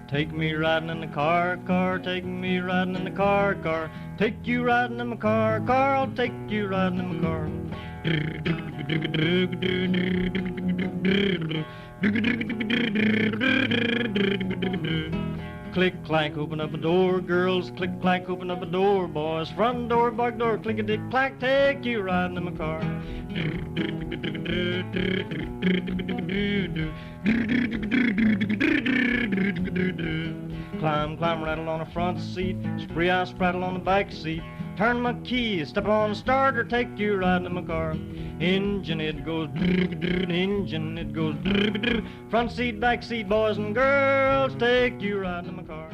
Take me riding in the car, car, take me riding in the car, car. Take you riding in my car, car, I'll take you riding in my car. Click, clank, open up a door, girls. Click, clank, open up a door, boys. Front door, back door, click-a-dick, clack, take you riding in my car. Climb, climb, rattle on the front seat. Spree, I spraddle on the back seat. Turn my key, step on the starter, take you riding in my car. Engine, it goes, engine, it goes. Front seat, back seat, boys and girls, take you riding in my car.